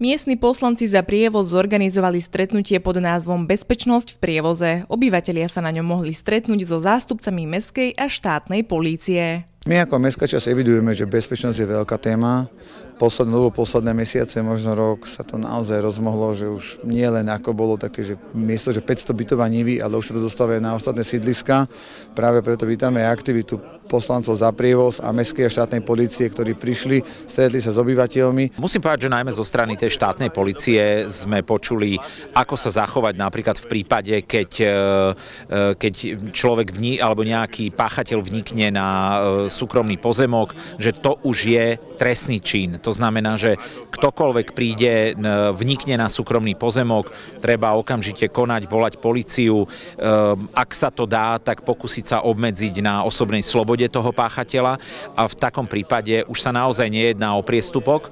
Miestni poslanci za Prievoz zorganizovali stretnutie pod názvom Bezpečnosť v prievoze. Obyvatelia sa na ňom mohli stretnúť so zástupcami mestskej a štátnej polície. My ako mestská časť evidujeme, že bezpečnosť je veľká téma. Posledné mesiace, možno rok sa to naozaj rozmohlo, že už nie len ako bolo také, že miesto, že 500 bytová Nivy, ale už sa to dostávajú na ostatné sídliska. Práve preto vítame aktivitu poslancov za Prievoz a mestskej a štátnej polície, ktorí prišli, stretli sa s obyvateľmi. Musím povedať, že najmä zo strany tej štátnej polície sme počuli, ako sa zachovať napríklad v prípade, keď človek alebo nejaký páchateľ vnikne na súkromný pozemok, že to už je trestný čin. To znamená, že ktokoľvek príde, vnikne na súkromný pozemok, treba okamžite konať, volať políciu. Ak sa to dá, tak pokúsiť sa obmedziť na osobnej slobode toho páchateľa a v takom prípade už sa naozaj nejedná o priestupok,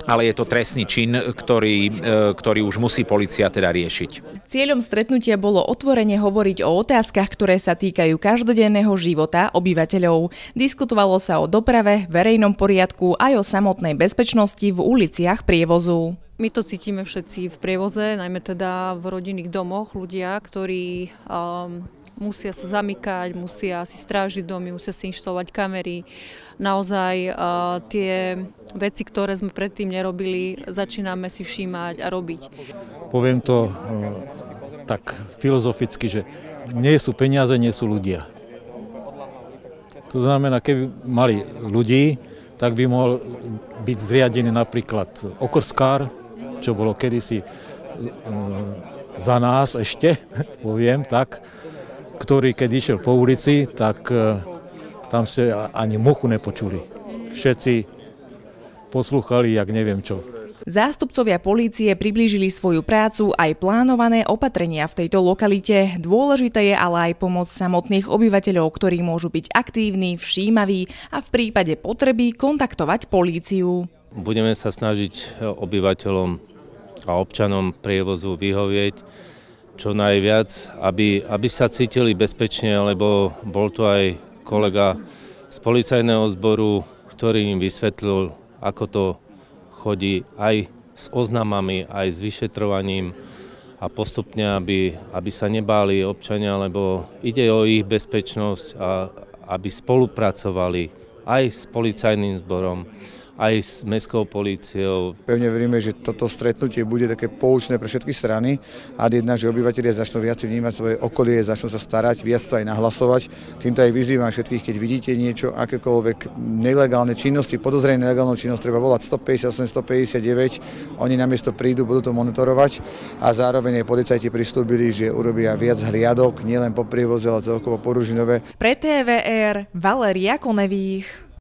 ale je to trestný čin, ktorý už musí polícia teda riešiť. Cieľom stretnutia bolo otvorene hovoriť o otázkach, ktoré sa týkajú každodenného života obyvateľov. Diskutovalo sa o doprave, verejnom poriadku aj o samotnej bezpečnosti v uliciach Prievozu. My to cítime všetci v Prievoze, najmä teda v rodinných domoch, ľudia, ktorí musia sa zamykať, musia si strážiť domy, musia si inštalovať kamery. Naozaj tie veci, ktoré sme predtým nerobili, začíname si všímať a robiť. Poviem to tak filozoficky, že nie sú peniaze, nie sú ľudia. To znamená, keby mali ľudí, tak by mohol byť zriadený napríklad okrskár, čo bolo kedysi za nás ešte, poviem tak, ktorý keď išiel po ulici, tak tam ste ani muchu nepočuli. Všetci poslúchali, jak neviem čo. Zástupcovia polície priblížili svoju prácu aj plánované opatrenia v tejto lokalite. Dôležité je ale aj pomoc samotných obyvateľov, ktorí môžu byť aktívni, všímaví a v prípade potreby kontaktovať políciu. Budeme sa snažiť obyvateľom a občanom Prievozu vyhovieť čo najviac, aby sa cítili bezpečne, lebo bol tu aj kolega z policajného zboru, ktorý im vysvetlil, ako to chodí aj s oznamami, aj s vyšetrovaním a postupne, aby sa nebáli občania, lebo ide o ich bezpečnosť a aby spolupracovali aj s policajným zborom, aj s mestskou políciou. Pevne veríme, že toto stretnutie bude také poučné pre všetky strany a jedna, že obyvatelia začnú viac vnímať svoje okolie, začnú sa starať, viac to aj nahlasovať. Týmto aj vyzývam všetkých, keď vidíte niečo, akékoľvek nelegálne činnosti, podozrenie nelegálnu činnosť, treba volať 158, 159, oni namiesto prídu, budú to monitorovať a zároveň aj policajti pristúpili, že urobia viac hliadok, nielen po Prievoze, ale celkovo po Ružinove. Pre TVR Valéria Konevých.